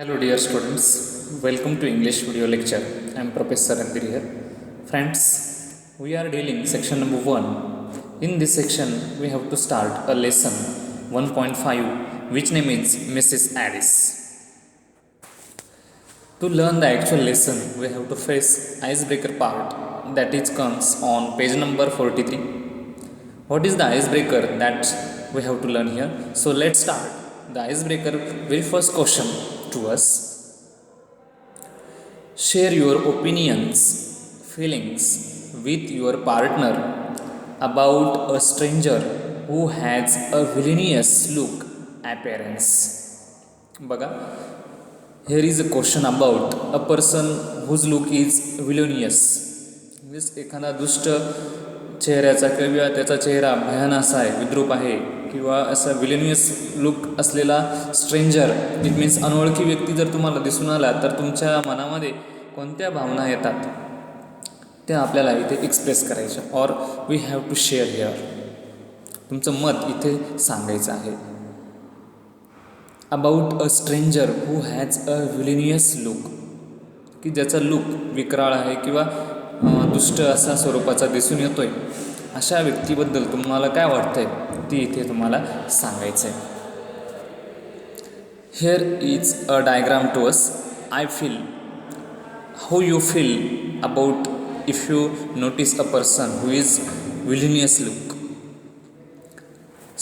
Hello dear students, welcome to English video lecture. I am Professor Randir here. Friends, we are dealing section number 1. In this section, we have to start a lesson 1.5 which name is Mrs. Addis. To learn the actual lesson, we have to face icebreaker part that is comes on page number 43. What is the icebreaker that we have to learn here? So let's start. The icebreaker very first question to us. Share your opinions, feelings with your partner about a stranger who has a villainous look appearance. बघा, here is a question about a person whose look is villainous. Means एखादा दुष्ट चेहऱ्याचा किंवा त्याचा चेहरा भयान असा आहे, विद्रूप आहे किंवा असा विलेनियस लुक असलेला स्ट्रेंजर, इट मीन्स अनोळखी व्यक्ती जर तुम्हाला दिसून आला तर तुमच्या मनामध्ये कोणत्या भावना येतात त्या आपल्याला इथे एक्सप्रेस करायच्या. Or we have to share here. तुमचं मत इथे सांगायचं आहे. About a stranger who has a villainous look, की ज्याचा लुक विक्राळ आहे किंवा दुष्ट असा स्वरूपाचा दिसून येतोय, अशा व्यक्तीबद्दल तुम्हाला काय वाटतंय ती इथे तुम्हाला सांगायचं आहे. Here is a diagram to us. I feel, how you feel about if you notice a person who is villainous look.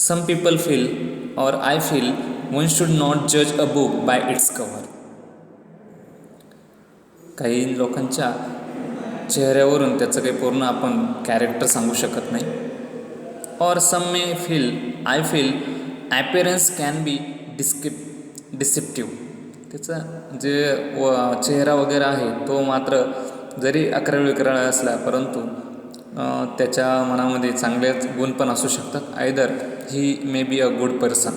Some people feel or I feel one should not जज a book by its cover. काही लोकांच्या चेहऱ्यावरून त्याचं काही पूर्ण आपण character सांगू शकत नाही. Or some may feel, I feel appearance can be deceptive. त्याचा जे चेहरा वगैरे आहे तो मात्र जरी अकराळ विक्राळ असला परंतु त्याच्या मनामध्ये चांगलेच गुण पण असू शकतात. Either he may be a good person,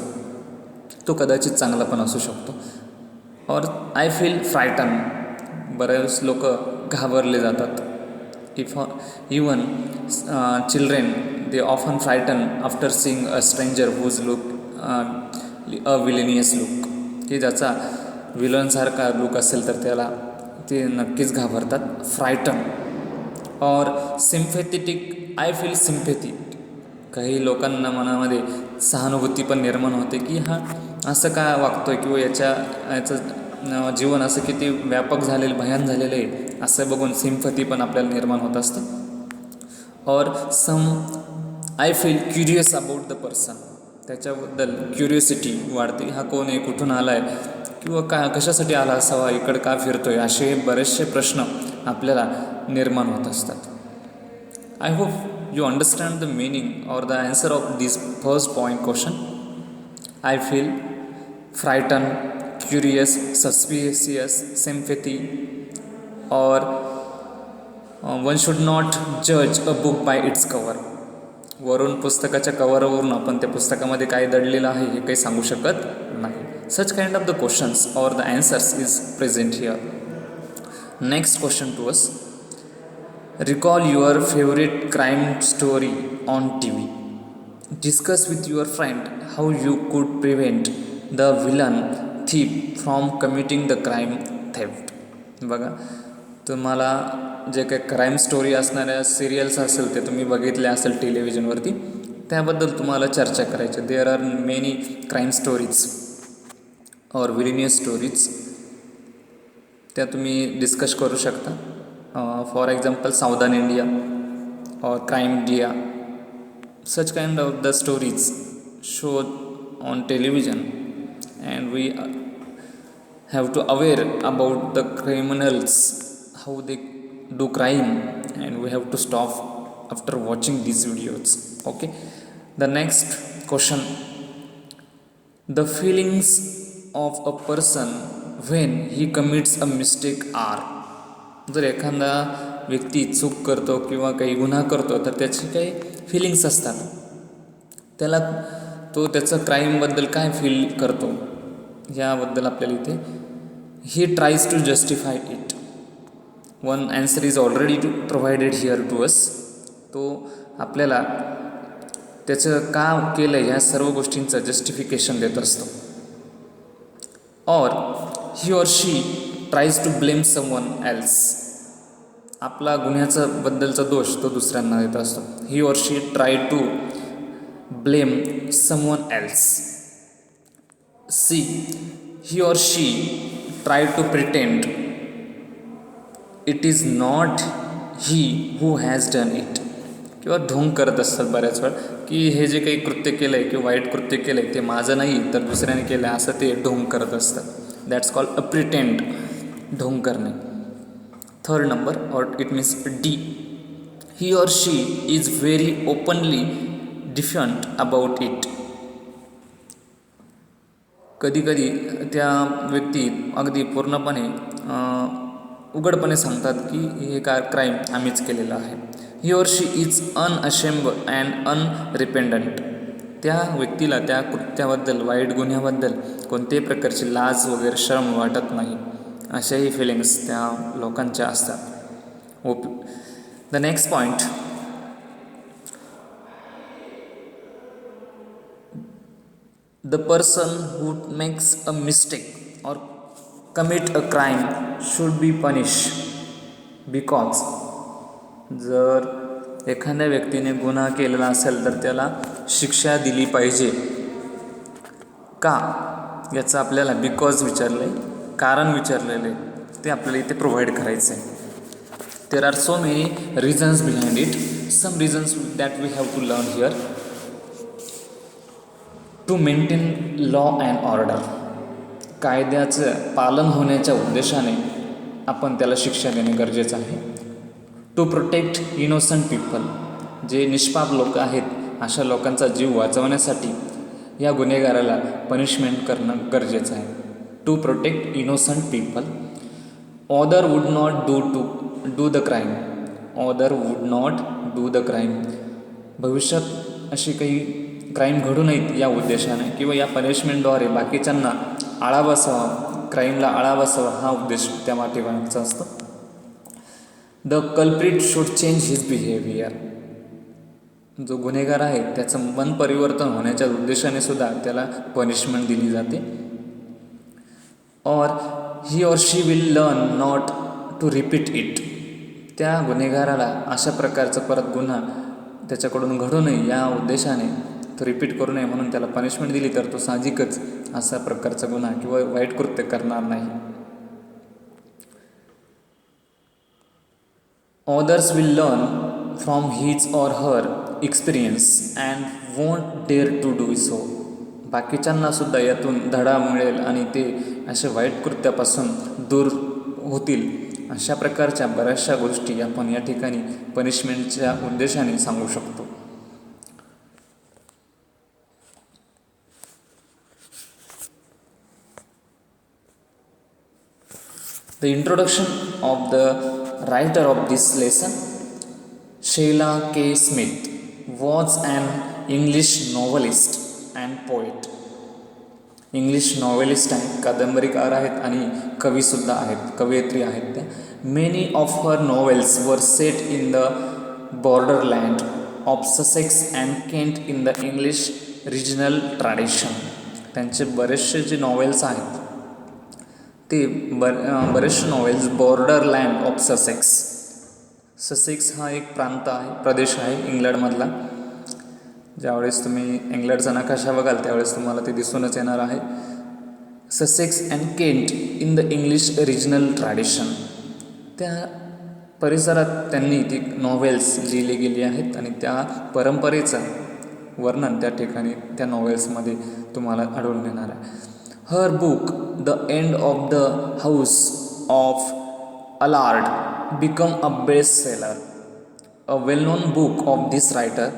तो कदाचित चांगला पण असू शकतो. और आय फील फ्रायटन, बरेच लोक घाबरले जातात. Even children they often frighten after seeing a stranger whose look a villainous look, की ज्याचा विलनसारखा लुक असेल तर त्याला ते नक्कीच घाबरतात. फ्रायटन. और सिम्पॅथेटिक, आय फील सिम्पॅथी. काही लोकांना मनामध्ये सहानुभूती पण निर्माण होते की हा असं का वागतोय किंवा याचं जीवन असं किती व्यापक झालेलं, भयान झालेलं आहे असं बघून सिम्पॅथी पण आपल्याला निर्माण होत असतं. Or some I feel curious about the person. त्याच्याबद्दल क्युरियोसिटी वाढते. हा कोण आहे, कुठून आला आहे किंवा कशासाठी आला असावा, इकडं का फिरतोय, असे बरेचसे प्रश्न आपल्याला निर्माण होत असतात. I hope you understand the meaning or the answer of this first point question. I feel, frightened, curious, suspicious, sympathy, or one should not जज a book by its cover. वरून पुस्तकाच्या कवरवरून आपण त्या पुस्तकामध्ये काय दडलेलं आहे हे काही सांगू शकत नाही. Such kind of the questions or the answers is present here. Next question to us. Recall your favourite crime story on TV. Discuss with your friend how you could prevent the villain thief from committing the crime theft. बघा, तुम्हाला जे काही crime story असणाऱ्या serials असेल ते तुम्ही बघितले असेल टेलिव्हिजनवरती, त्याबद्दल तुम्हाला चर्चा करायची. There are many crime stories or villainous stories, त्या तुम्ही डिस्कस करू शकता. For example Savdhaan India or crime India, such kind of the stories shown on television, and we have to aware about the criminals, how they do crime, and we have to stop after watching these videos. Okay, the next question. The feelings of a person when he commits a mistake are. जर एखादा व्यक्ती चूक करतो किंवा काही गुन्हा करतो तर त्याची काही फिलिंग्स असतात. त्याला तो त्याचं क्राईमबद्दल काय फील करतो याबद्दल आपल्याला इथे he tries to justify it. One answer is already provided here to us. तो आपल्याला त्याचं का केलं ह्या सर्व गोष्टींचं जस्टिफिकेशन देत असतो. Or he or she tries to blame someone else. आपला गुन्ह्याचं बद्दलचा दोष तो दुसऱ्यांना देत असतो. He or she try to blame someone else. See, he or she try to pretend it is not he who has done it. किंवा ढोंग करत असतात बऱ्याच वेळ की हे जे काही कृत्य केलं आहे किंवा वाईट कृत्य केलं आहे ते माझं नाही तर दुसऱ्याने केलं आहे असं ते ढोंग करत असतात. दॅट्स कॉल्ड अ प्रिटेंड, ढोंग करणे. थर्ड नंबर और it means D, he or she is very openly different about it. कधीकधी त्या व्यक्ती अगदी पूर्णपणे उघडपणे सांगतात की हे क्राईम आम्हीच केलेलं आहे. ही ऑर शी इज अनअशेम्ड अँड अनरिपेंडंट. त्या व्यक्तीला त्या कृत्याबद्दल, वाईट गुन्ह्याबद्दल कोणत्याही प्रकारची लाज वगैरे शरम वाटत नाही. अशाही फिलिंग्स त्या लोकांच्या असतात. The next point, the person who makes a mistake or commit a crime should be punish because. जर एखाद्या व्यक्तीने गुन्हा केलेला असेल तर त्याला शिक्षा दिली पाहिजे. का, याचं आपल्याला बिकॉज विचारलं आहे, कारण विचारलेलं आहे, ते आपल्याला इथे प्रोव्हाइड करायचं आहे. There are so many reasons behind it. Some reasons that we have to learn here. To maintain law and order. कायद्याचं पालन होण्याच्या उद्देशाने आपण त्याला शिक्षा देणे गरजेचं आहे. To protect innocent people. जे निष्पाप लोक आहेत अशा लोकांचा जीव वाचवण्यासाठी या गुन्हेगाराला पनिशमेंट करणं गरजेचं आहे. To protect innocent people. Other would not do the crime. Other would not do the crime. भविष्यात अशी काही क्राईम घडू नयेत या उद्देशाने किंवा या पनिशमेंटद्वारे बाकीच्यांना आळा बसावा, क्राईमला आळा बसावा हा उद्देश त्या मागचा असतो. The culprit should change his behaviour. जो गुन्हेगार आहे त्याचं मन परिवर्तन होण्याच्या उद्देशाने सुद्धा त्याला पनिशमेंट दिली जाते. Or he or she will learn not to repeat it. त्या गुन्हेगाराला अशा प्रकारचं परत गुन्हा त्याच्याकडून घडू नये या उद्देशाने तो रिपीट करू नये म्हणून त्याला पनिशमेंट दिली तर तो साहजिकच अशा प्रकारचा गुन्हा किंवा वाईट कृत्य करणार नाही. Others will learn from his or her experience and won't dare to do so. बाकीच्यांना सुद्धा यातून धडा मिळेल आणि ते अशा वाईट कृत्यापासून दूर होतील. अशा प्रकारच्या बऱ्याचशा गोष्टी आपण या ठिकाणी पनिशमेंटच्या उद्देशाने सांगू शकतो. The introduction of the writer of this lesson, Sheila K. Smith, was an English novelist and poet. English novelist आहेत, कादंबरीकार आहेत आणि कवीसुद्धा आहेत, कवयित्री आहेत त्या. मेनी ऑफ हर नॉवेल्स वर set in the Borderland of Sussex and Kent in the English regional tradition. त्यांचे बरेचसे जे नॉवेल्स आहेत ते बरेचसे novels Borderland of Sussex. Sussex हा एक प्रांत आहे, प्रदेश आहे इंग्लंडमधला. ज्यावेळेस तुम्ही इंग्लंडचा नकाशा बघाल त्यावेळेस तुम्हाला ते दिसूनच येणार आहे. Sussex and Kent in the English regional tradition. त्या परिसरात त्यांनी ती नॉवेल्स लिहिली गेली आहेत आणि त्या परंपरेचं वर्णन त्या ठिकाणी त्या नॉवेल्समध्ये तुम्हाला आढळून येणार आहे. Her book the end of the house of Alard become a best seller. A well known book of this writer.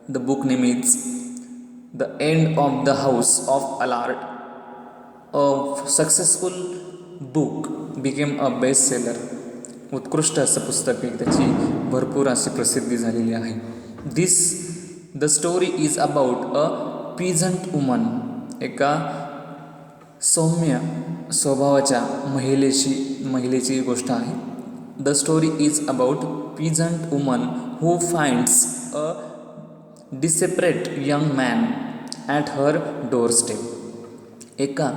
The book name is The End of the House of Allard. A successful book became a bestseller. उत्कृष्ट असं पुस्तक आहे, त्याची भरपूर अशी प्रसिद्धी झालेली आहे. The story is about a peasant woman. एका सौम्य स्वभावाच्या महिलेची गोष्ट आहे. The story is about peasant woman who finds a desperate young man at her doorstep. एका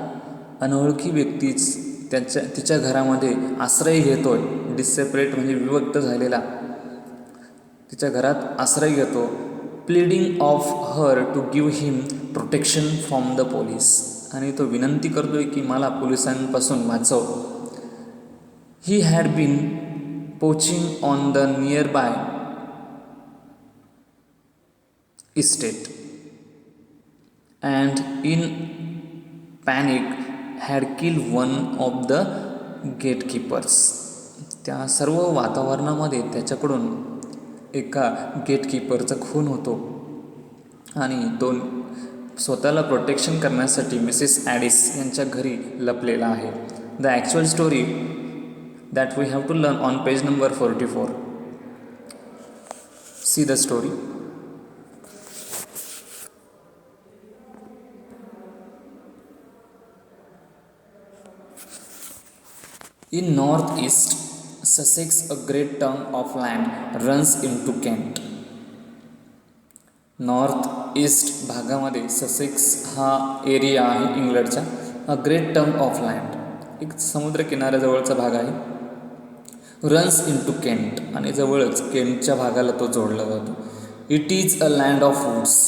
अनोळखी व्यक्तीच तिच्या घरामध्ये आश्रय घेतोय. डिसेपरेट म्हणजे विभक्त झालेला तिच्या घरात आश्रय घेतो. Pleading of her to give him protection from the police. आणि तो विनंती करतोय की मला पोलिसांपासून वाचव. He had been poaching on the nearby estate and in panic had kill one of the gatekeepers. त्या सर्व वातावरणामध्ये त्याच्याकडून एका गेटकीपरचा खून होतो आणि तो स्वतःला प्रोटेक्शन करण्यासाठी मिसेस ॲडिस यांच्या घरी लपलेला आहे. The actual story that we have to learn on page number 44. See the story. In northeast Sussex, a great tongue of land runs into Kent. North east भागामध्ये ससेक्स हा एरिया आहे इंग्लंडचा. A great tongue of land, एक समुद्रकिनाऱ्याजवळचा भाग आहे. Runs in to Kent, आणि जवळच केंटच्या भागाला तो जोडला जातो. It is a land of woods.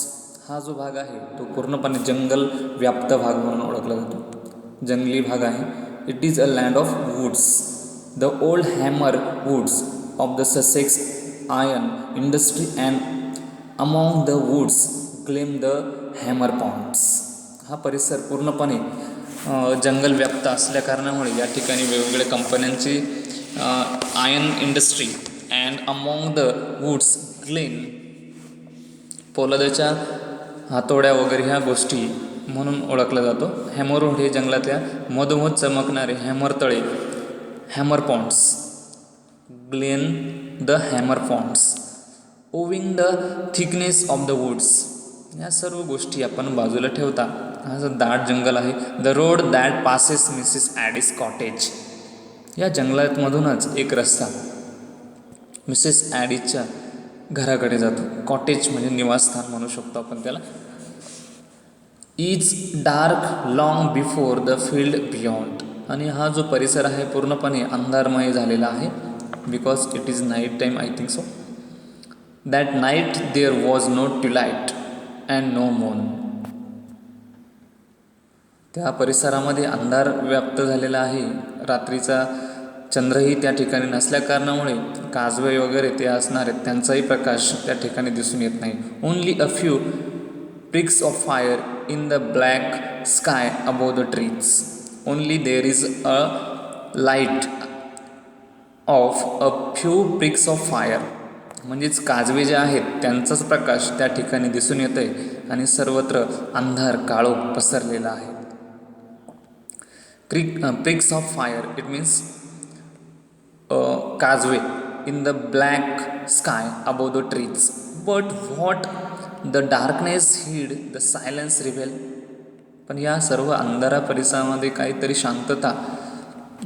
हा जो भाग आहे तो पूर्णपणे जंगल व्याप्त भाग म्हणून ओळखला जातो, जंगली भाग आहे. It is a land of woods. The old hammer woods of the Sussex iron industry and among the woods claim the hammer ponds. हा परिसर पूर्णपणे जंगल व्याप्त असल्या कारणामुळे या ठिकाणी वेगवेगळ्या कंपन्यांची iron industry and among the woods Glenn, पोलादाच्या हातोड्या वगैरे ह्या गोष्टी म्हणून ओळखला जातो. हॅमरवूड हे जंगलातल्या मधोमध चमकणारे हॅमर तळे, Hammer Ponds, gleam the Hammer Ponds, owing the thickness of the woods. या सर्व गोष्टी आपण बाजूला ठेवता हा जो दाट जंगल आहे. The road that passes Mrs Adis cottage. या जंगलामधूनच एक रस्ता मिसेस ॲडिसच्या घराकडे जातो. कॉटेज म्हणजे निवासस्थान म्हणू शकतो आपण त्याला. Is dark long before the field beyond. आणि हा जो परिसर आहे पूर्णपणे अंधारमय झालेला आहे, because it is night time I think so. That night there was no twilight and no moon. त्या परिसरामध्ये अंधार व्याप्त झालेला आहे, रात्रीचा चंद्रही त्या ठिकाणी नसल्या कारणामुळे काजवे वगैरे ते असणार आहेत त्यांचाही प्रकाश त्या ठिकाणी दिसून येत नाही. Only a few pricks of fire in the black sky above the trees. Only there is a light of a few pricks of fire. म्हणजेच काजवे जे आहेत त्यांचाच प्रकाश त्या ठिकाणी दिसून येत आहे आणि सर्वत्र अंधार काळोख पसरलेला आहे. pricks of fire, it means Kajwe in the black sky above the trees. But what the darkness hid, the silence revealed. पण या सर्व अंधारा परिसरामध्ये काहीतरी शांतता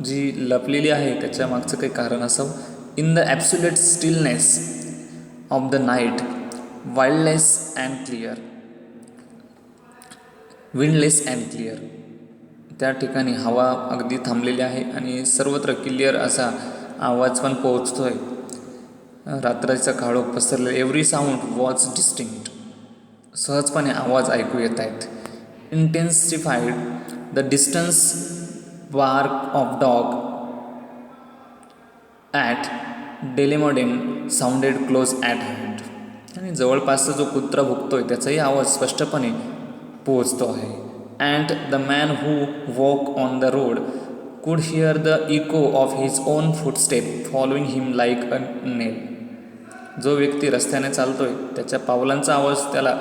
जी लपलेली आहे त्याच्या मागचं काही कारण असावं. In the absolute stillness of the night, wildless and clear, windless and clear. त्या ठिकाणी हवा अगदी थांबलेली आहे आणि सर्वत्र क्लिअर असा आवाज पण पोहोचतोय. रात्रीचा काळोख पसरलेला. Every sound was distinct. सहजपणे आवाज ऐकू येत आहेत. Intensified the distance bark of dog at Delmonden sounded close at hand. आणि जवळपासचा जो कुत्रा भुकतोय त्याचाही आवाज स्पष्टपणे पोहोचतो आहे. And the man who walk on the road could hear the echo of his own footstep following him like a nail. जो व्यक्ती रस्त्याने चालतोय त्याच्या पावलांचा आवाज त्याला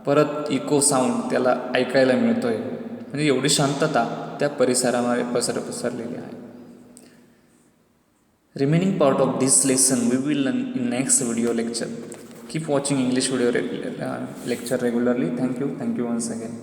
परत इको साऊंड त्याला ऐकायला मिळतोय. म्हणजे एवढी शांतता त्या परिसरामध्ये पसरलेली आहे. Remaining part of this lesson we will learn in next video lecture. Keep watching English video lecture regularly. Thank you once again.